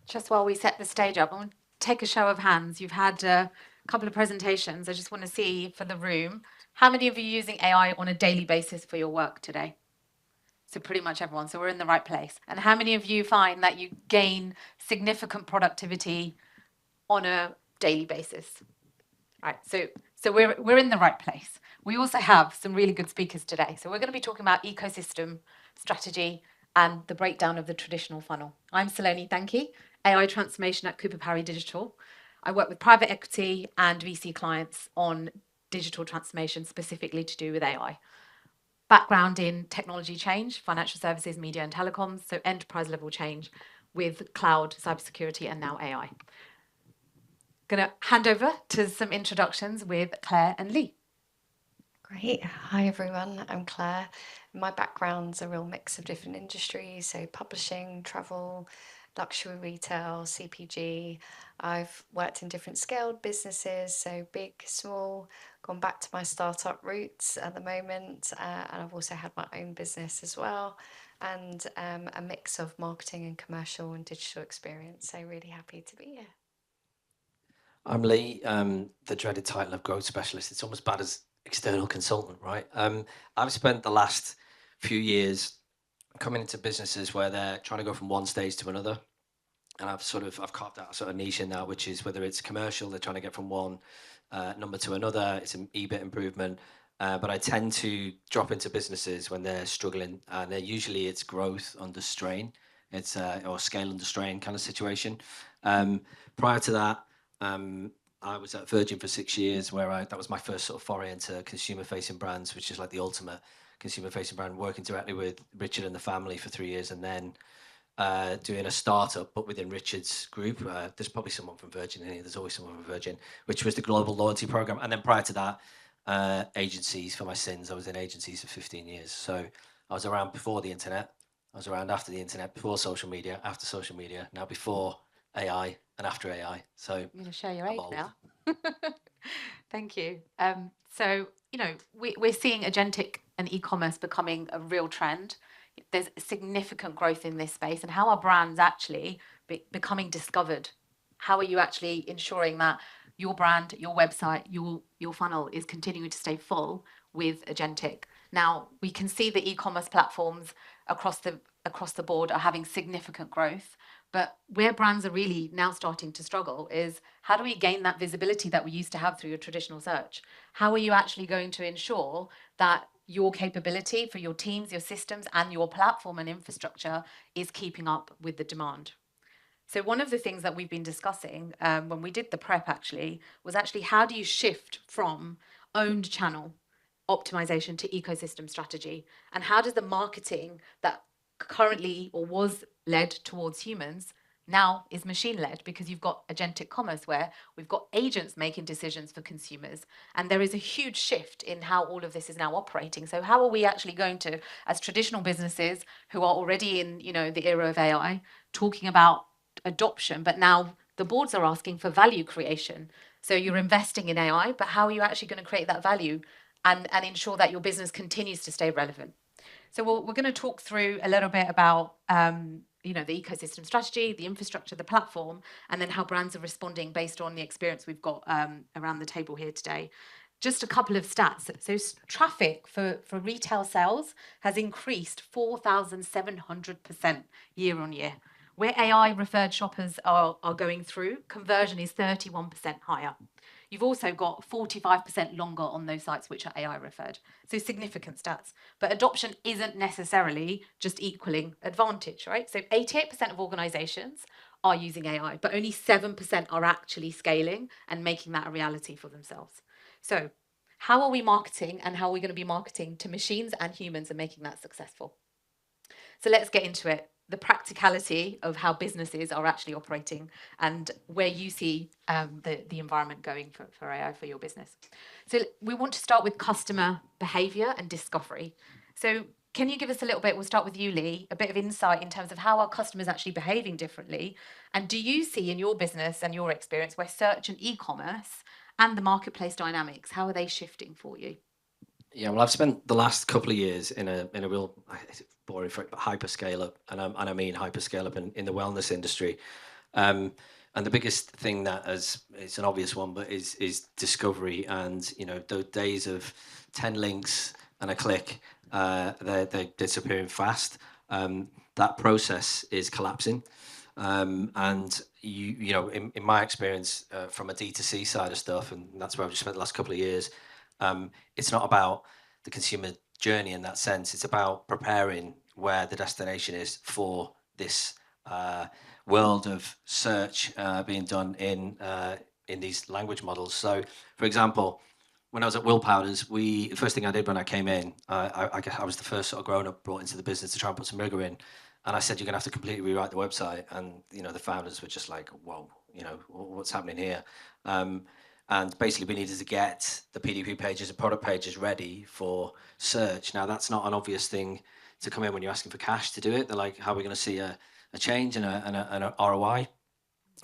Just while we set the stage up, I want to take a show of hands. You've had a couple of presentations. I just want to see for the room, how many of you are using AI on a daily basis for your work today? So pretty much everyone. So we're in the right place. And how many of you find that you gain significant productivity on a daily basis? Right. So we're in the right place. We also have some really good speakers today. So we're going to be talking about ecosystem strategy and the breakdown of the traditional funnel. I'm Saloni Thanki, AI transformation at Parry Digital. I work with private equity and VC clients on digital transformation specifically to do with AI. Background in technology change, financial services, media and telecoms, so enterprise level change with cloud, cybersecurity, and now AI. Going to hand over to some introductions with Claire and Lee. Great. Hi, everyone. I'm Claire. My background's a real mix of different industries, so publishing, travel, luxury retail, CPG. I've worked in different scaled businesses, so big, small, gone back to my startup roots at the moment, and I've also had my own business as well, and a mix of marketing and commercial and digital experience. So really happy to be here. I'm Lee, the dreaded title of growth specialist. It's almost bad as external consultant, right? I've spent the last few years coming into businesses where they're trying to go from one stage to another. And I've carved out a sort of niche in that, which is whether it's commercial, they're trying to get from one number to another, it's an EBIT improvement. But I tend to drop into businesses when they're struggling, and usually it's growth under strain. It's or scale under strain kind of situation. Prior to that, I was at Virgin for 6 years, where that was my first sort of foray into consumer-facing brands, which is like the ultimate consumer-facing brand. Working directly with Richard and the family for 3 years, and then doing a startup, but within Richard's group. There's probably someone from Virgin in here. There's always someone from Virgin, which was the global loyalty program. And then prior to that, agencies for my sins. I was in agencies for 15 years. So I was around before the internet. I was around after the internet, before social media, after social media, now before AI and after AI. So I'm going to show your I'm age old. now. Thank you. So, we're seeing agentic and e-commerce becoming a real trend. There's significant growth in this space, and how are brands actually becoming discovered? How are you actually ensuring that your brand, your website, your funnel is continuing to stay full with agentic? Now, we can see the e-commerce platforms across the board are having significant growth, but where brands are really now starting to struggle is, how do we gain that visibility that we used to have through your traditional search? How are you actually going to ensure that your capability for your teams, your systems, and your platform and infrastructure is keeping up with the demand? So one of the things that we've been discussing when we did the prep actually was actually, how do you shift from owned channel optimization to ecosystem strategy? And how does the marketing that currently or was led towards humans now is machine led, because you've got agentic commerce where we've got agents making decisions for consumers, and there is a huge shift in how all of this is now operating. So how are we actually going to, as traditional businesses who are already in the era of AI, talking about adoption, but now the boards are asking for value creation? So you're investing in AI, but how are you actually going to create that value and ensure that your business continues to stay relevant? So we're going to talk through a little bit about the ecosystem strategy, the infrastructure, the platform, and then how brands are responding based on the experience we've got around the table here today. Just a couple of stats. So traffic for retail sales has increased 4,700% year on year. Where AI referred shoppers are going through, conversion is 31% higher. You've also got 45% longer on those sites which are AI referred. So significant stats. But adoption isn't necessarily just equaling advantage, right? So 88% of organizations are using AI, but only 7% are actually scaling and making that a reality for themselves. So how are we marketing, and how are we going to be marketing to machines and humans and making that successful? So let's get into it. The practicality of how businesses are actually operating and where you see the environment going for AI for your business. So we want to start with customer behavior and discovery. So can you give us a little bit, we'll start with you, Lee, a bit of insight in terms of how are customers actually behaving differently? And do you see in your business and your experience where search and e-commerce and the marketplace dynamics, how are they shifting for you? Yeah, well, I've spent the last couple of years in a real, it's boring for it, but hyperscale up, and I mean hyperscale up in the wellness industry. And the biggest thing that it's an obvious one, but is discovery. And those days of 10 links and a click, they're disappearing fast. That process is collapsing. And in my experience from a D2C side of stuff, and that's where I've just spent the last couple of years, it's not about the consumer journey in that sense. It's about preparing where the destination is for this world of search being done in these language models. So, for example, when I was at Will Powders, the first thing I did when I came in, I was the first sort of grown up brought into the business to try and put some rigor in. And I said, you're going to have to completely rewrite the website. And, the founders were just like, whoa, what's happening here? And basically, we needed to get the PDP pages and product pages ready for search. Now, that's not an obvious thing to come in when you're asking for cash to do it. They're like, how are we going to see a change and an ROI?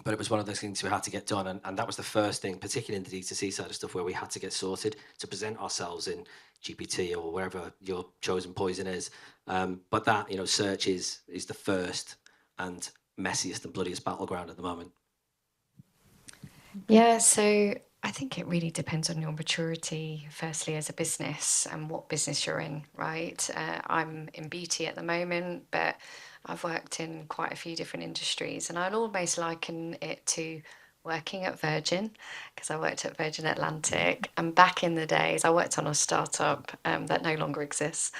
But it was one of those things we had to get done. And that was the first thing, particularly in the D2C side of stuff, where we had to get sorted to present ourselves in GPT or wherever your chosen poison is. But that, search is the first and messiest and bloodiest battleground at the moment. Yeah, so I think it really depends on your maturity, firstly, as a business and what business you're in, right? I'm in beauty at the moment, but I've worked in quite a few different industries, and I'd almost liken it to working at Virgin, because I worked at Virgin Atlantic, and back in the days, I worked on a startup that no longer exists.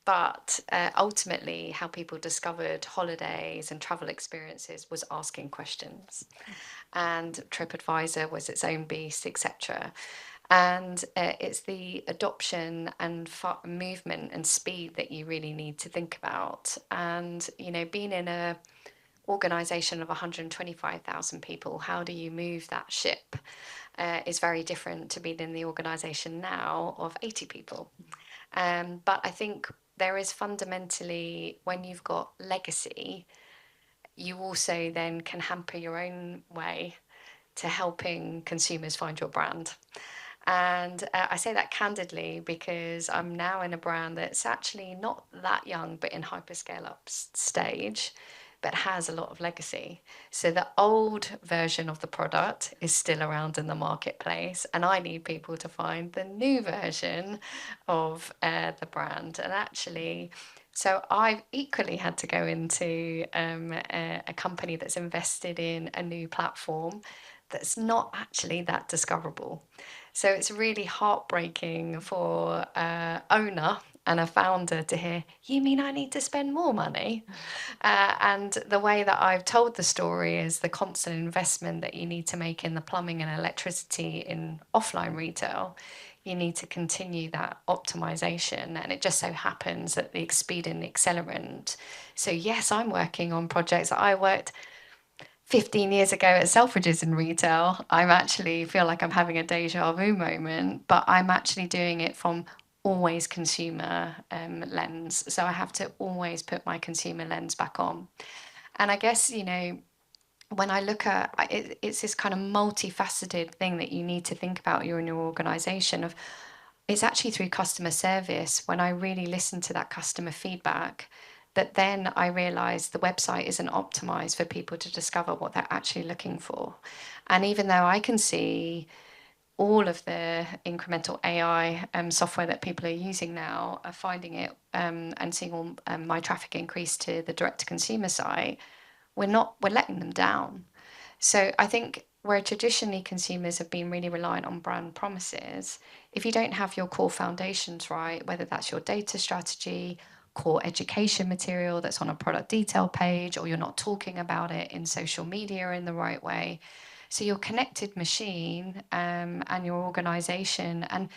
But ultimately, how people discovered holidays and travel experiences was asking questions. And TripAdvisor was its own beast, etc. And it's the adoption and movement and speed that you really need to think about. And, being in a organization of 125,000 people, how do you move that ship is very different to being in the organization now of 80 people. But I think there is fundamentally, when you've got legacy, you also then can hamper your own way to helping consumers find your brand. And I say that candidly because I'm now in a brand that's actually not that young, but in hyperscale up stage, but has a lot of legacy. So the old version of the product is still around in the marketplace, and I need people to find the new version of the brand. And actually, so I've equally had to go into a company that's invested in a new platform that's not actually that discoverable. So it's really heartbreaking for an owner and a founder to hear, you mean I need to spend more money? And the way that I've told the story is the constant investment that you need to make in the plumbing and electricity in offline retail. You need to continue that optimization. And it just so happens that the expedient, the accelerant. So yes, I'm working on projects that I worked 15 years ago at Selfridges in retail. I'm actually feel like I'm having a deja vu moment, but I'm actually doing it from always consumer lens. So I have to always put my consumer lens back on. And I guess, when I look at it's this kind of multifaceted thing that you need to think about in your organization of it's actually through customer service when I really listen to that customer feedback that then I realized the website isn't optimized for people to discover what they're actually looking for. And even though I can see all of the incremental AI software that people are using now are finding it and seeing all my traffic increase to the direct-to-consumer site, we're letting them down. So I think where traditionally consumers have been really reliant on brand promises, if you don't have your core foundations right, whether that's your data strategy, core education material that's on a product detail page, or you're not talking about it in social media in the right way. So your connected machine and your organization, and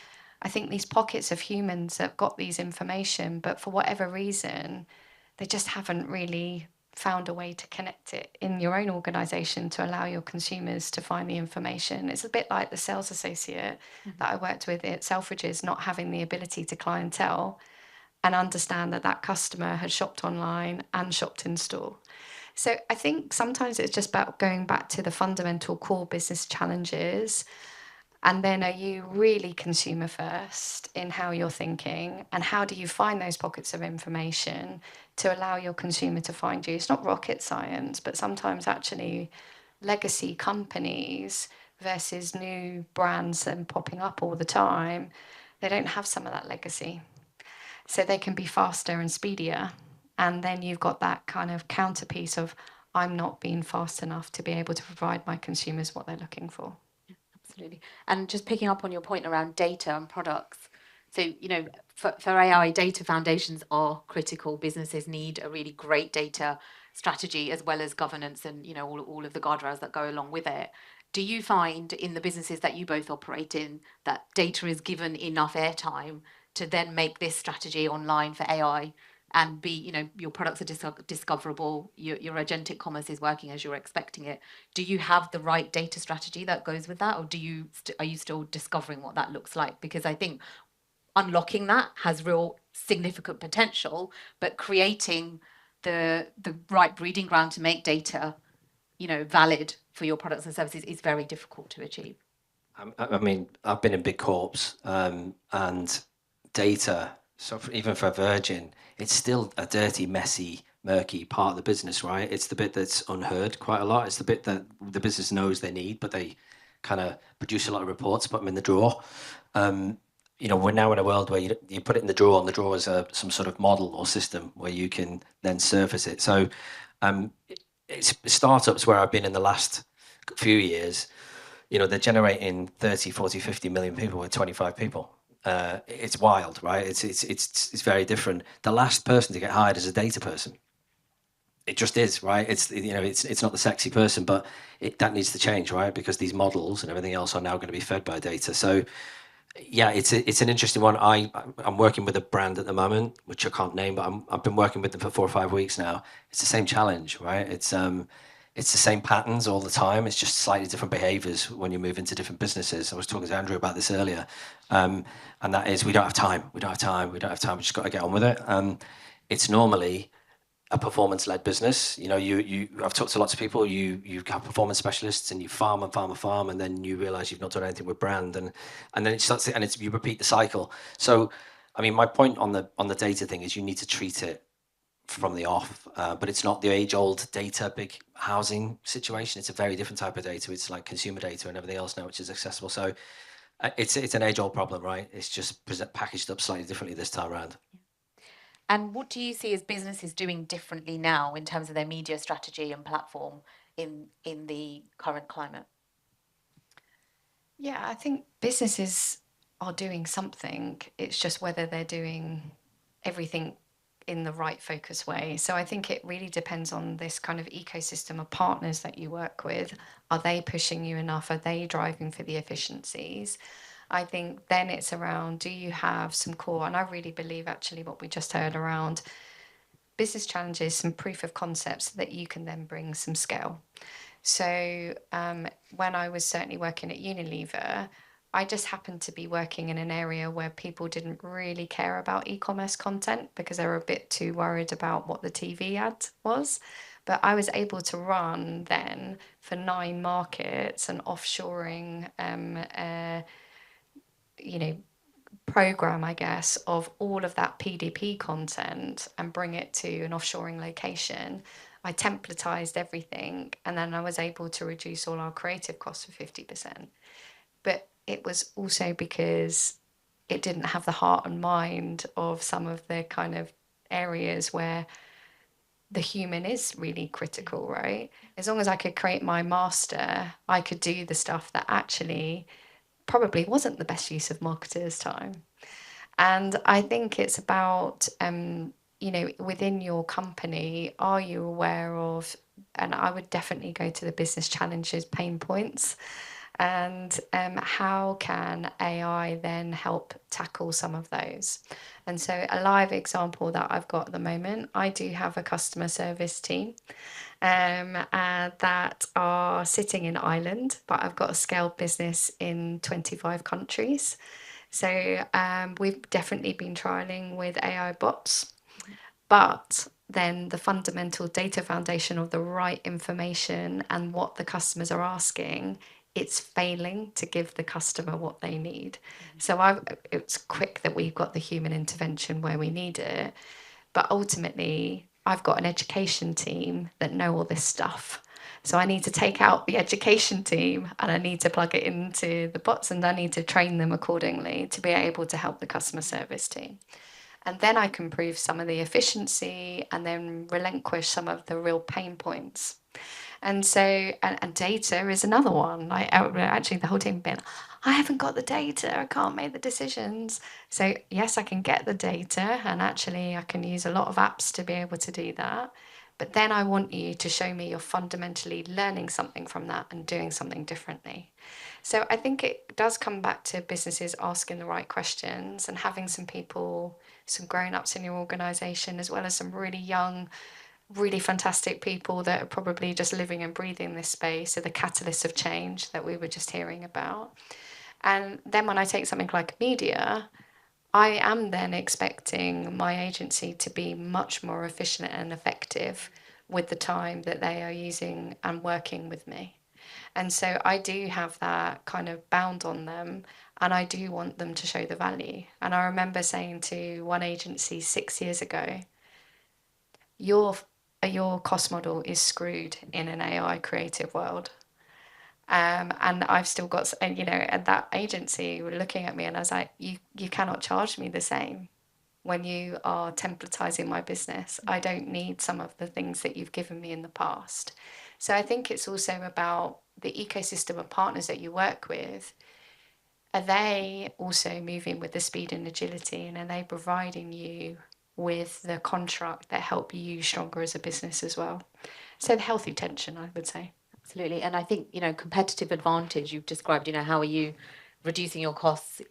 I think these pockets of humans have got these information, but for whatever reason, they just haven't really found a way to connect it in your own organization to allow your consumers to find the information. It's a bit like the sales associate that I worked with at Selfridges not having the ability to clientele and understand that that customer had shopped online and shopped in store. So I think sometimes it's just about going back to the fundamental core business challenges And then are you really consumer first in how you're thinking? And how do you find those pockets of information to allow your consumer to find you? It's not rocket science, but sometimes actually legacy companies versus new brands that are popping up all the time, they don't have some of that legacy. So they can be faster and speedier. And then you've got that kind of counterpiece of, I'm not being fast enough to be able to provide my consumers what they're looking for. Absolutely. And just picking up on your point around data and products. So, for AI, data foundations are critical. Businesses need a really great data strategy as well as governance and, all of the guardrails that go along with it. Do you find in the businesses that you both operate in that data is given enough airtime to then make this strategy online for AI and be, your products are discoverable, your agentic commerce is working as you're expecting it? Do you have the right data strategy that goes with that, or are you still discovering what that looks like? Because I think unlocking that has real significant potential, but creating the right breeding ground to make data, valid for your products and services is very difficult to achieve. I mean, I've been in big corps, and data, so even for Virgin, it's still a dirty, messy, murky part of the business, right? It's the bit that's unheard quite a lot. It's the bit that the business knows they need, but they kind of produce a lot of reports, put them in the drawer. We're now in a world where you put it in the drawer, and the drawer is some sort of model or system where you can then surface it. So it's startups where I've been in the last few years. They're generating 30, 40, 50 million people with 25 people. It's wild, right? It's very different. The last person to get hired is a data person. It just is, right? It's not the sexy person, but that needs to change, right? Because these models and everything else are now going to be fed by data. So yeah, it's an interesting one. I'm working with a brand at the moment, which I can't name, but I've been working with them for 4 or 5 weeks now. It's the same challenge, right? It's the same patterns all the time. It's just slightly different behaviors when you move into different businesses. I was talking to Andrew about this earlier, and that is we don't have time. We don't have time. We just got to get on with it. It's normally a performance-led business. I've talked to lots of people. You have performance specialists, and you farm and farm and farm, and then you realise you've not done anything with brand, and then it starts, and you repeat the cycle. So, I mean, my point on the data thing is you need to treat it from the off, but it's not the age-old data big housing situation. It's a very different type of data. It's like consumer data and everything else now, which is accessible. So, it's an age-old problem, right? It's just packaged up slightly differently this time around. And what do you see as businesses doing differently now in terms of their media strategy and platform in the current climate? Yeah, I think businesses are doing something. It's just whether they're doing everything in the right focus way. So I think it really depends on this kind of ecosystem of partners that you work with. Are they pushing you enough? Are they driving for the efficiencies? I think then it's around, do you have some core? And I really believe actually what we just heard around business challenges, some proof of concepts that you can then bring some scale. So when I was certainly working at Unilever, I just happened to be working in an area where people didn't really care about e-commerce content because they were a bit too worried about what the TV ad was. But I was able to run then for 9 markets an offshoring, program, I guess, of all of that PDP content and bring it to an offshoring location. I templatized everything, and then I was able to reduce all our creative costs for 50%. But it was also because it didn't have the heart and mind of some of the kind of areas where the human is really critical, right? As long as I could create my master, I could do the stuff that actually probably wasn't the best use of marketers' time. And I think it's about, within your company, are you aware of, and I would definitely go to the business challenges, pain points, and how can AI then help tackle some of those? And so a live example that I've got at the moment, I do have a customer service team that are sitting in Ireland, but I've got a scaled business in 25 countries. So we've definitely been trialing with AI bots, but then the fundamental data foundation of the right information and what the customers are asking it's failing to give the customer what they need. Mm-hmm. So it's quick that we've got the human intervention where we need it, but ultimately I've got an education team that know all this stuff. So I need to take out the education team and I need to plug it into the bots, and I need to train them accordingly to be able to help the customer service team. And then I can prove some of the efficiency and then relinquish some of the real pain points. And so, and data is another one. Actually, the whole team been, I haven't got the data, I can't make the decisions. So, yes, I can get the data, and actually, I can use a lot of apps to be able to do that. But then I want you to show me you're fundamentally learning something from that and doing something differently. So, I think it does come back to businesses asking the right questions and having some people, some grown ups in your organization, as well as some really young, really fantastic people that are probably just living and breathing this space, are the catalysts of change that we were just hearing about. And then when I take something like media, I am then expecting my agency to be much more efficient and effective with the time that they are using and working with me. And so I do have that kind of bound on them, and I do want them to show the value. And I remember saying to one agency 6 years ago, your your cost model is screwed in an AI creative world. And I've still got, at that agency were looking at me, and I was like, you cannot charge me the same when you are templatizing my business. I don't need some of the things that you've given me in the past. So I think it's also about the ecosystem of partners that you work with. Are they also moving with the speed and agility, and are they providing you with the contract that help you stronger as a business as well? So the healthy tension, I would say. Absolutely. And I think, competitive advantage you've described, how are you reducing your costs,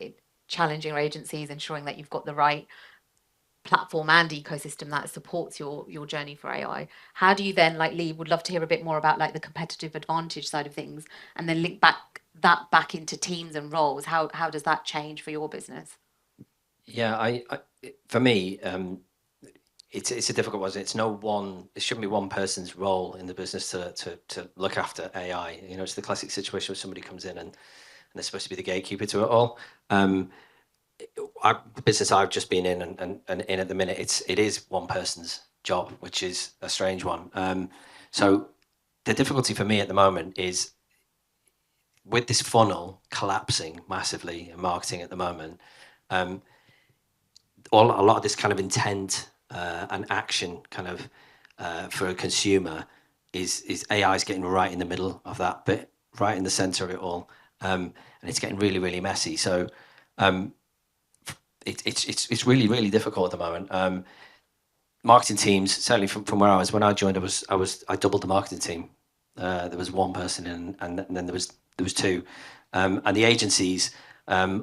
challenging your agencies, ensuring that you've got the right platform and ecosystem that supports your journey for AI. How do you then, like Lee, would love to hear a bit more about like the competitive advantage side of things, and then link back into teams and roles. How does that change for your business? Yeah, for me, it's a difficult one. It's no one. It shouldn't be one person's role in the business to look after AI. It's the classic situation where somebody comes in and they're supposed to be the gatekeeper to it all. The business I've just been in and in at the minute, it is one person's job, which is a strange one. So the difficulty for me at the moment is with this funnel collapsing massively in marketing at the moment. A lot of this kind of intent and action kind of for a consumer is AI is getting right in the middle of that bit, right in the center of it all, and it's getting really, really messy. So it's really, really difficult at the moment. Marketing teams, certainly from where I was when I joined, I doubled the marketing team. There was one person and then there was two, and the agencies.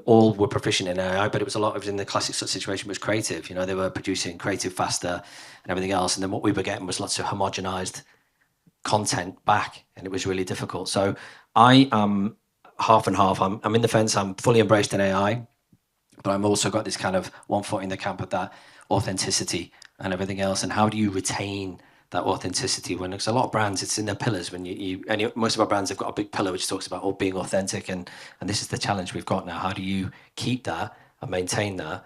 All were proficient in AI, but it was in the classic sort of situation was creative. They were producing creative faster and everything else. And then what we were getting was lots of homogenized content back, and it was really difficult. So I am half and half. I'm in the fence. I'm fully embraced in AI, but I'm also got this kind of one foot in the camp of that authenticity and everything else. And how do you retain that authenticity when there's a lot of brands, it's in their pillars. When most of our brands have got a big pillar which talks about all being authentic, and this is the challenge we've got now. How do you keep that and maintain that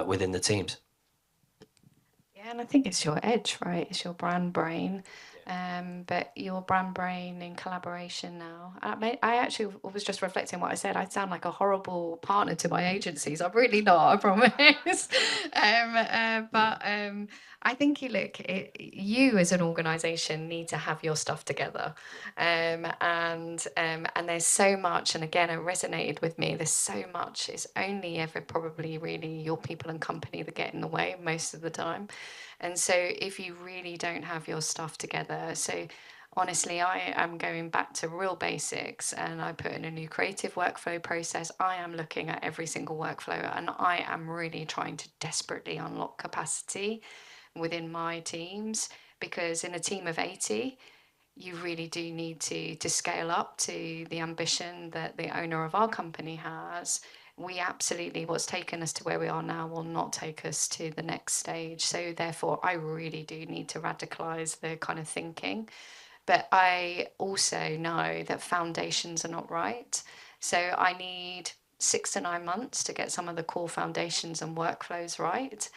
within the teams? Yeah, and I think it's your edge, right? It's your brand brain. But your brand brain in collaboration now. I actually was just reflecting what I said. I sound like a horrible partner to my agencies. I'm really not, I promise. But I think you as an organisation need to have your stuff together. And there's so much, and again, it resonated with me. There's so much. It's only ever probably really your people and company that get in the way most of the time. And so if you really don't have your stuff together, so honestly, I am going back to real basics, and I put in a new creative workflow process. I am looking at every single workflow, and I am really trying to desperately unlock capacity within my teams, because in a team of 80, you really do need to scale up to the ambition that the owner of our company has. We absolutely, what's taken us to where we are now will not take us to the next stage. So therefore, I really do need to radicalize the kind of thinking. But I also know that foundations are not right. So I need 6 to 9 months to get some of the core foundations and workflows right.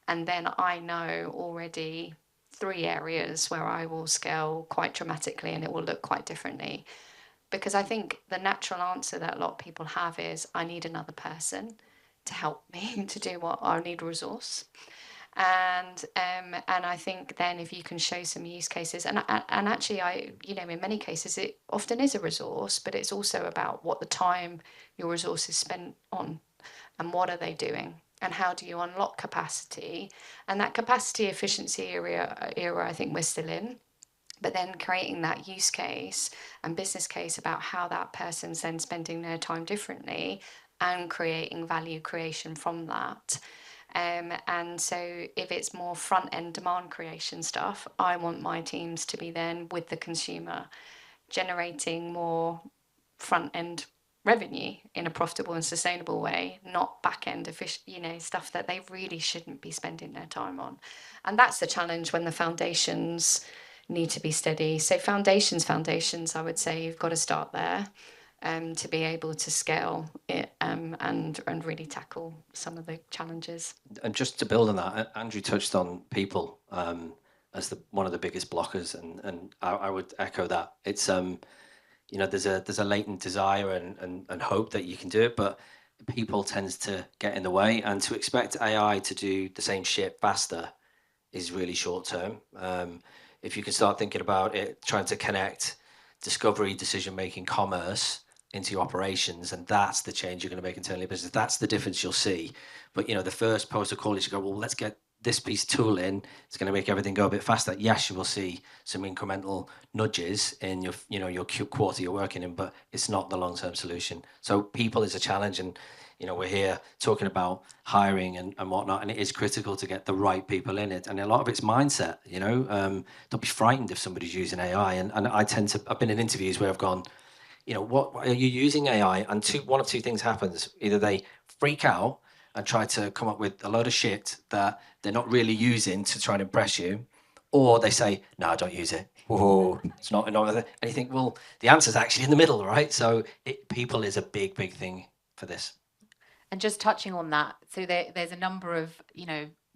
And then I know already 3 areas where I will scale quite dramatically and it will look quite differently. Because I think the natural answer that a lot of people have is I need another person to help me to do what I need resource. And I think then if you can show some use cases, and actually in many cases it often is a resource, but it's also about what the time your resource is spent on, and what are they doing, and how do you unlock capacity, and that capacity efficiency era I think we're still in. But then creating that use case and business case about how that person's then spending their time differently and creating value creation from that. And so if it's more front end demand creation stuff, I want my teams to be then with the consumer, generating more front end revenue in a profitable and sustainable way, not back end stuff that they really shouldn't be spending their time on. And that's the challenge when the foundations need to be steady. So foundations, I would say you've got to start there. To be able to scale it and really tackle some of the challenges. And just to build on that, Andrew touched on people as one of the biggest blockers, and I would echo that. It's there's a latent desire and hope that you can do it, but people tends to get in the way, and to expect AI to do the same shit faster is really short term. If you can start thinking about it, trying to connect discovery, decision making, commerce into your operations, and that's the change you're going to make internally in business. That's the difference you'll see. But the first protocol is you go, well, let's get this piece of tool in. It's going to make everything go a bit faster. Yes, you will see some incremental nudges in your quarter you're working in, but it's not the long-term solution. So people is a challenge, and we're here talking about hiring and whatnot, and it is critical to get the right people in it. And a lot of it's mindset. Don't be frightened if somebody's using AI. And I've been in interviews where I've gone, what are you using AI? And one of two things happens. Either they freak out and try to come up with a load of shit that they're not really using to try and impress you, or they say, no, don't use it. Whoa, it's not. And you think, well, the answer's actually in the middle, right? So people is a big, big thing for this. And just touching on that, so there's a number of,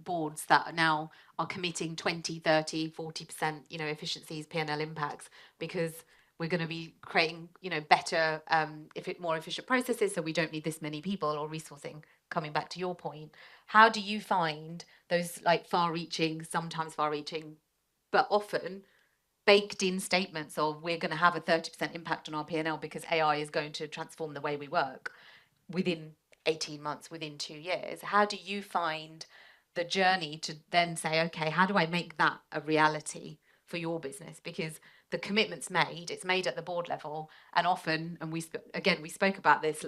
boards that now are committing 20, 30, 40%, efficiencies, P&L impacts, because we're going to be creating, better, more efficient processes, so we don't need this many people or resourcing. Coming back to your point, how do you find those sometimes far-reaching, but often baked in statements of we're going to have a 30% impact on our P&L because AI is going to transform the way we work within 18 months, within 2 years? How do you find the journey to then say, okay, how do I make that a reality for your business? Because the commitment's made, it's made at the board level, and often, and we spoke about this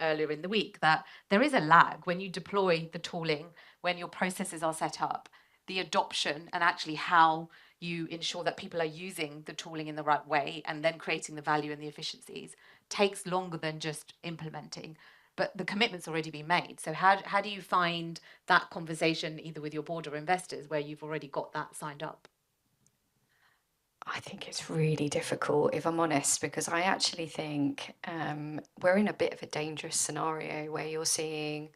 earlier in the week, that there is a lag when you deploy the tooling, when your processes are set up, the adoption, and actually how you ensure that people are using the tooling in the right way and then creating the value and the efficiencies takes longer than just implementing. But the commitment's already been made. So how do you find that conversation either with your board or investors where you've already got that signed up? I think it's really difficult, if I'm honest, because I actually think we're in a bit of a dangerous scenario where you're seeing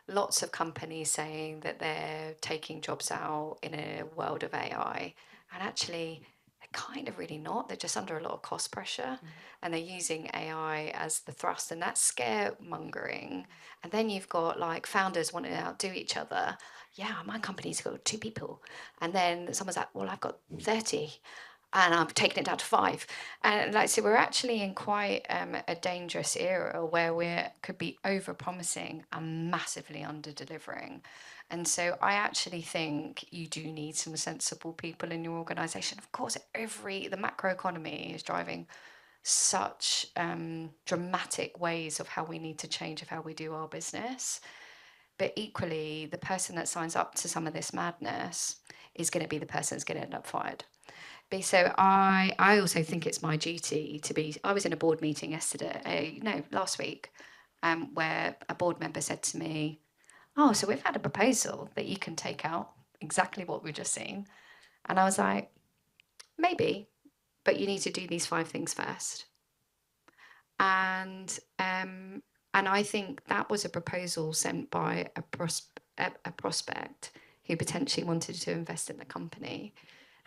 lots of companies saying that they're taking jobs out in a world of AI, and actually they're kind of really not. They're just under a lot of cost pressure, and they're using AI as the thrust, and that's scaremongering. And then you've got like founders wanting to outdo each other. Yeah, my company's got 2 people, and then someone's like, well, I've got 30. And I've taken it down to 5. And so we're actually in quite a dangerous era where we could be over-promising and massively under-delivering. And so I actually think you do need some sensible people in your organisation. Of course, the macroeconomy is driving such dramatic ways of how we need to change of how we do our business. But equally, the person that signs up to some of this madness is going to be the person that's going to end up fired. So I also think it's my duty to be. I was in a board meeting last week, where a board member said to me, "Oh, so we've had a proposal that you can take out exactly what we've just seen," and I was like, "Maybe, but you need to do these 5 things first. And I think that was a proposal sent by a prospect who potentially wanted to invest in the company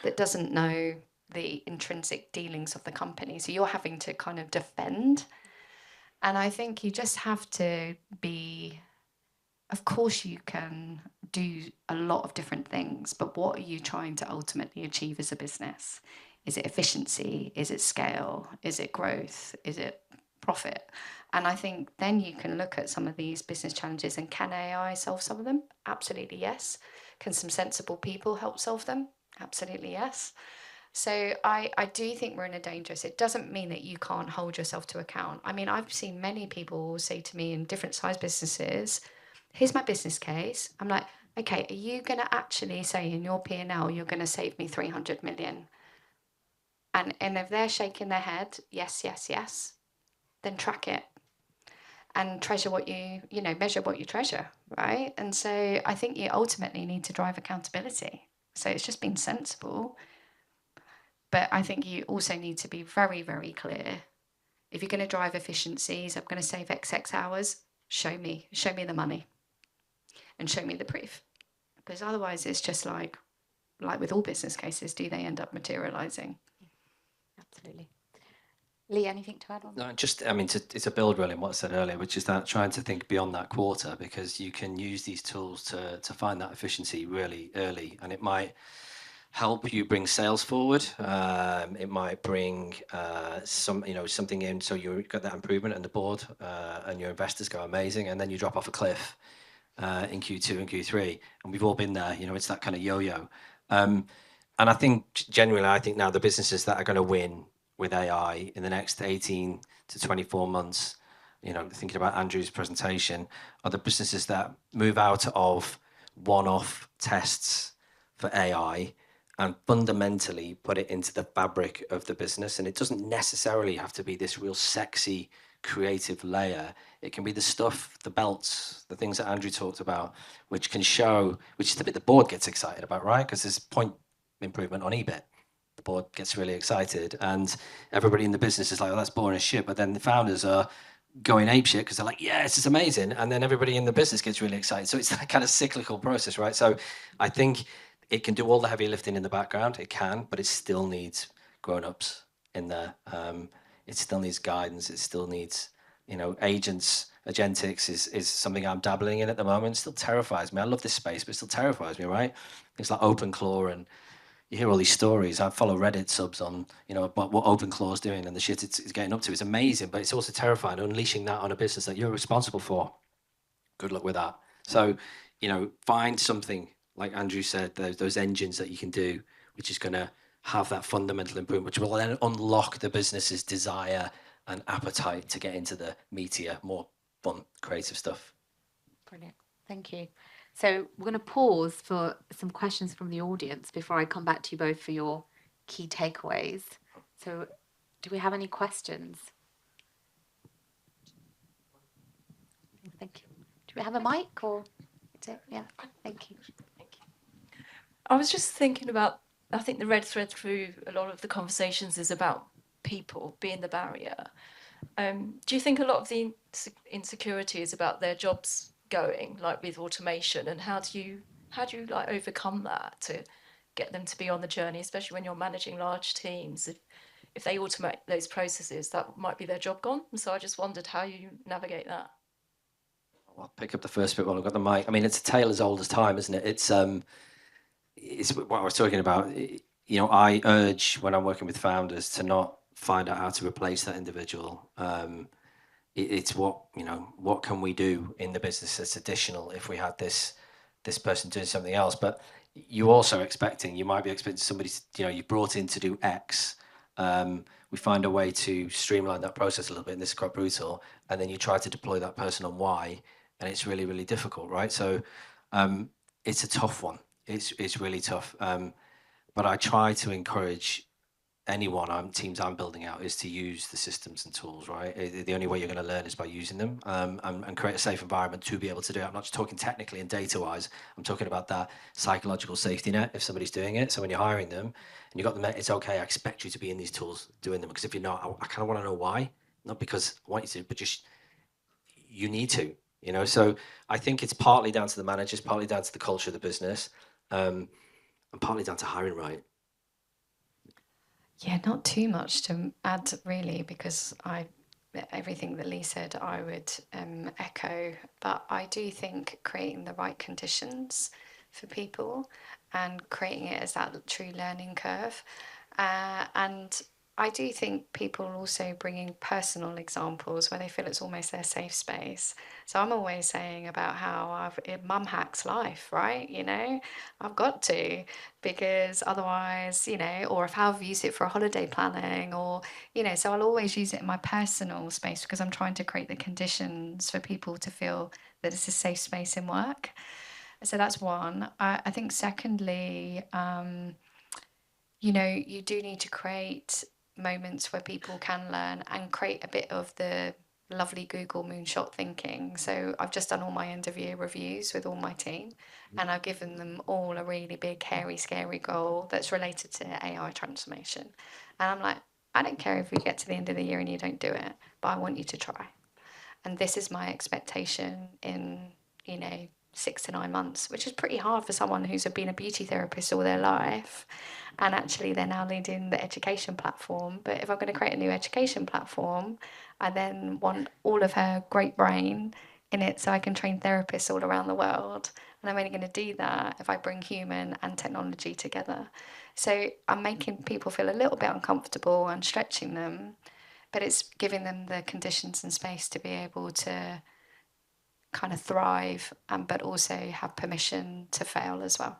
that doesn't know the intrinsic dealings of the company. So you're having to kind of defend. And I think you just have to be, of course you can do a lot of different things, but what are you trying to ultimately achieve as a business? Is it efficiency? Is it scale? Is it growth? Is it profit? And I think then you can look at some of these business challenges, and can AI solve some of them? Absolutely yes. Can some sensible people help solve them? Absolutely yes. So I do think we're in a dangerous. It doesn't mean that you can't hold yourself to account. I mean, I've seen many people say to me in different size businesses, here's my business case. I'm like, okay, are you going to actually say in your P&L, you're going to save me 300 million? And if they're shaking their head, yes, yes, yes, then track it and treasure what measure what you treasure, right? And so I think you ultimately need to drive accountability. So it's just being sensible. But I think you also need to be very, very clear. If you're going to drive efficiencies, I'm going to save XX hours, show me the money and show me the proof. Because otherwise it's just like with all business cases, do they end up materializing? Absolutely. Lee, anything to add on? No, just, I mean, it's a build really on what I said earlier, which is that trying to think beyond that quarter, because you can use these tools to find that efficiency really early, and it might help you bring sales forward. It might bring something in, so you got that improvement, and the board and your investors go amazing, and then you drop off a cliff in Q2 and Q3, and we've all been there. It's that kind of yo-yo. And I think genuinely, I think now the businesses that are going to win with AI in the next 18 to 24 months, thinking about Andrew's presentation, are the businesses that move out of one-off tests for AI and fundamentally put it into the fabric of the business. And it doesn't necessarily have to be this real sexy creative layer. It can be the stuff, the belts, the things that Andrew talked about, which is the bit the board gets excited about, right? Because there's point improvement on EBIT. The board gets really excited, and everybody in the business is like, oh, that's boring as shit. But then the founders are going apeshit because they're like, yeah, this is amazing. And then everybody in the business gets really excited. So it's that kind of cyclical process, right? So I think it can do all the heavy lifting in the background. It can, but it still needs grown-ups in there. It still needs guidance. It still needs, agents. Agentics is something I'm dabbling in at the moment. It still terrifies me. I love this space, but it still terrifies me, right? Things like OpenClaw, and you hear all these stories. I follow Reddit subs on, what OpenClaw's doing and the shit it's getting up to. It's amazing, but it's also terrifying. Unleashing that on a business that you're responsible for. Good luck with that. So, find something, like Andrew said, those engines that you can do, which is going to have that fundamental improvement, which will then unlock the business's desire and appetite to get into the meatier, more fun, creative stuff. Brilliant. Thank you. So we're going to pause for some questions from the audience before I come back to you both for your key takeaways. So do we have any questions? Thank you. Do we have a mic or? Yeah, thank you. I was just thinking about, I think the red thread through a lot of the conversations is about people being the barrier. Do you think a lot of the insecurity is about their jobs going, like with automation, and how do you like overcome that to get them to be on the journey, especially when you're managing large teams? If they automate those processes, that might be their job gone. And so I just wondered how you navigate that. I'll pick up the first bit while I've got the mic. I mean, it's a tale as old as time, isn't it? It's what I was talking about. I urge, when I'm working with founders, to not find out how to replace that individual. It's what can we do in the business that's additional if we had this person doing something else. But you might be expecting somebody, you brought in to do X. We find a way to streamline that process a little bit, and this is quite brutal. And then you try to deploy that person on Y, and it's really, really difficult, right? So it's a tough one. It's really tough. But I try to encourage teams I'm building out is to use the systems and tools, right? The only way you're going to learn is by using them, and create a safe environment to be able to do it. I'm not just talking technically and data-wise. I'm talking about that psychological safety net if somebody's doing it. So when you're hiring them and you got them, it's okay. I expect you to be in these tools doing them, because if you're not, I kind of want to know why. Not because I want you to, but just you need to. So I think it's partly down to the managers, partly down to the culture of the business, and partly down to hiring right. Yeah, not too much to add really, because everything that Lee said I would echo, but I do think creating the right conditions for people and creating it as that true learning curve, and I do think people also bringing personal examples where they feel it's almost their safe space. So I'm always saying about how mum hacks life, right? I've got to, because otherwise, or if I've used it for holiday planning, or, so I'll always use it in my personal space, because I'm trying to create the conditions for people to feel that it's a safe space in work. So that's one. I think secondly, you do need to create moments where people can learn and create a bit of the lovely Google moonshot thinking. So I've just done all my end of year reviews with all my team, and I've given them all a really big, hairy, scary goal that's related to AI transformation. And I'm like, I don't care if we get to the end of the year and you don't do it, but I want you to try. And this is my expectation in, 6 to 9 months, which is pretty hard for someone who's been a beauty therapist all their life. And actually, they're now leading the education platform. But if I'm going to create a new education platform, I then want all of her great brain in it so I can train therapists all around the world. And I'm only going to do that if I bring human and technology together. So I'm making people feel a little bit uncomfortable and stretching them, but it's giving them the conditions and space to be able to kind of thrive, but also have permission to fail as well.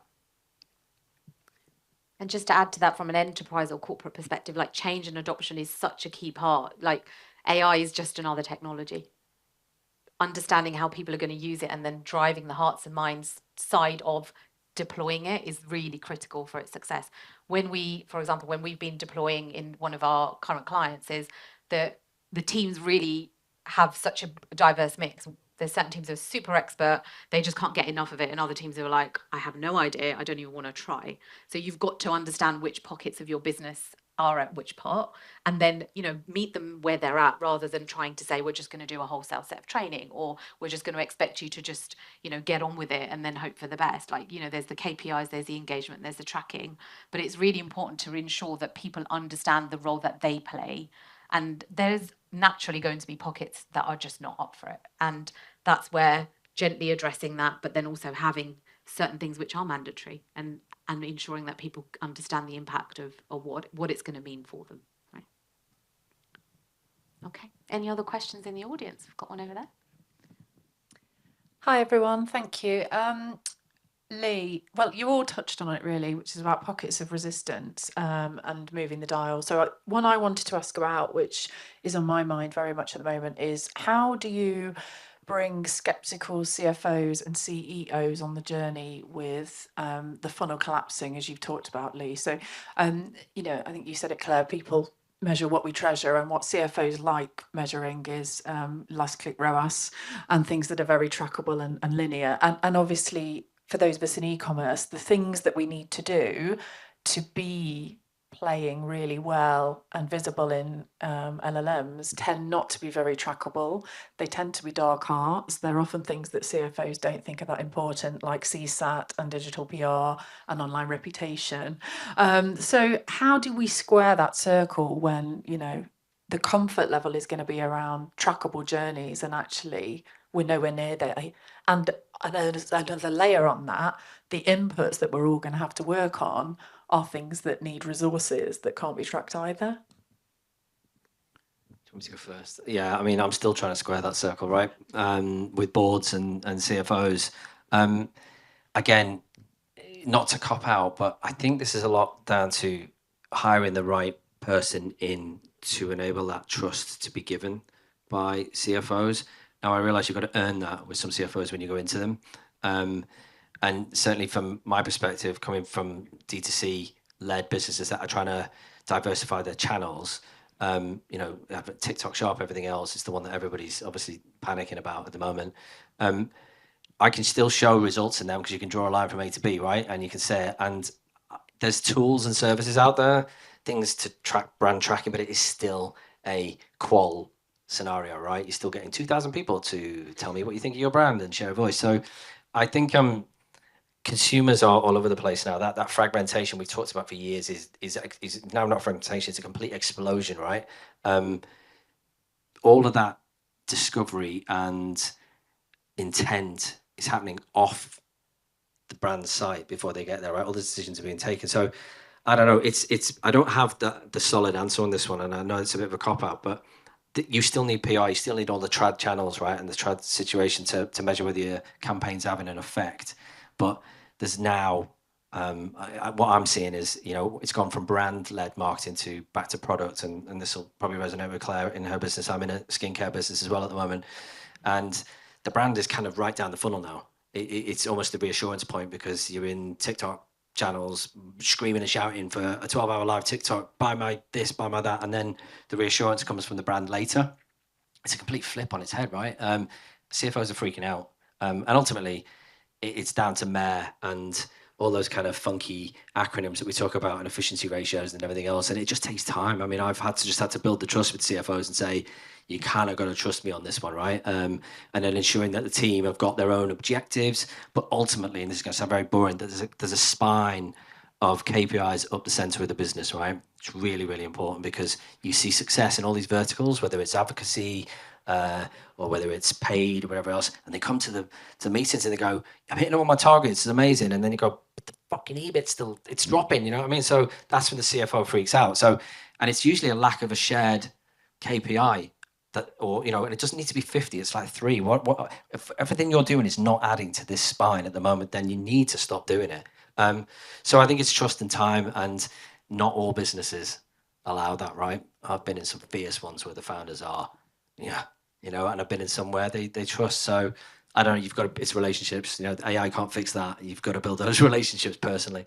And just to add to that, from an enterprise or corporate perspective, like change and adoption is such a key part. Like AI is just another technology. Understanding how people are going to use it and then driving the hearts and minds side of deploying it is really critical for its success. For example, when we've been deploying in one of our current clients, is that the teams really have such a diverse mix. There's certain teams that are super expert, they just can't get enough of it, and other teams who are like, I have no idea, I don't even want to try. So you've got to understand which pockets of your business are at which part, and then meet them where they're at, rather than trying to say we're just going to do a wholesale set of training, or we're just going to expect you to just get on with it and then hope for the best. Like there's the KPIs, there's the engagement, there's the tracking, but it's really important to ensure that people understand the role that they play. And there's naturally going to be pockets that are just not up for it, and that's where gently addressing that, but then also having certain things which are mandatory, and ensuring that people understand the impact of what it's going to mean for them. Right. Okay. Any other questions in the audience? We've got one over there. Hi everyone, thank you. Lee, well, you all touched on it really, which is about pockets of resistance and moving the dial. So one I wanted to ask about, which is on my mind very much at the moment, is how do you bring skeptical CFOs and CEOs on the journey with the funnel collapsing, as you've talked about, Lee? So, I think you said it, Claire, people measure what we treasure, and what CFOs like measuring is last click ROAS and things that are very trackable and linear. And obviously, for those of us in e-commerce, the things that we need to do to be playing really well and visible in LLMs tend not to be very trackable. They tend to be dark arts. They're often things that CFOs don't think are that important, like CSAT and digital PR and online reputation. So how do we square that circle when, the comfort level is going to be around trackable journeys, and actually we're nowhere near there? And another layer on that, the inputs that we're all going to have to work on are things that need resources that can't be tracked either. Do you want me to go first? Yeah, I mean, I'm still trying to square that circle, right? With boards and CFOs. Again, not to cop out, but I think this is a lot down to hiring the right person in to enable that trust to be given by CFOs. Now, I realize you've got to earn that with some CFOs when you go into them. And certainly from my perspective, coming from D2C led businesses that are trying to diversify their channels. You know, have TikTok Shop, everything else is the one that everybody's obviously panicking about at the moment. I can still show results in them because you can draw a line from A to B, right? And you can say it. And there's tools and services out there, things to track brand tracking, but it is still a qual scenario, right? You're still getting 2,000 people to tell me what you think of your brand and share a voice. So I think consumers are all over the place now. That fragmentation we've talked about for years is now not fragmentation, it's a complete explosion, right? All of that discovery and intent is happening off the brand site before they get there, right? All the decisions are being taken. So I don't know, it's I don't have the solid answer on this one, and I know it's a bit of a cop-out, but you still need PR, you still need all the trad channels, right? And the trad situation to measure whether your campaign's having an effect. But there's now, what I'm seeing is, you know, it's gone from brand-led marketing to back to product, and this will probably resonate with Claire in her business. I'm in a skincare business as well at the moment, and the brand is kind of right down the funnel now. It's almost a reassurance point because you're in TikTok channels screaming and shouting for a 12-hour live TikTok, buy my this, buy my that, and then the reassurance comes from the brand later. It's a complete flip on its head, right? CFOs are freaking out, and ultimately it's down to Mayor and all those kind of funky acronyms that we talk about and efficiency ratios and everything else, and it just takes time. I mean, I've had to build the trust with CFOs and say, you kind of got to trust me on this one, right? And then ensuring that the team have got their own objectives, but ultimately, and this is going to sound very boring, there's a spine of KPIs up the center of the business, right? It's really, really important because you see success in all these verticals, whether it's advocacy or whether it's paid or whatever else, and they come to the meetings and they go, I'm hitting all my targets, it's amazing. And then you go, but the fucking EBIT still, it's dropping, you know what I mean? So that's when the CFO freaks out. So, and it's usually a lack of a shared KPI. That, or, you know, and it doesn't need to be 50, it's like 3. What if everything you're doing is not adding to this spine at the moment, then you need to stop doing it. So I think it's trust and time, and not all businesses allow that, right? I've been in some fierce ones where the founders are, yeah, you know, and I've been in some where they trust. So I don't know, it's relationships, you know, AI can't fix that. You've got to build those relationships personally.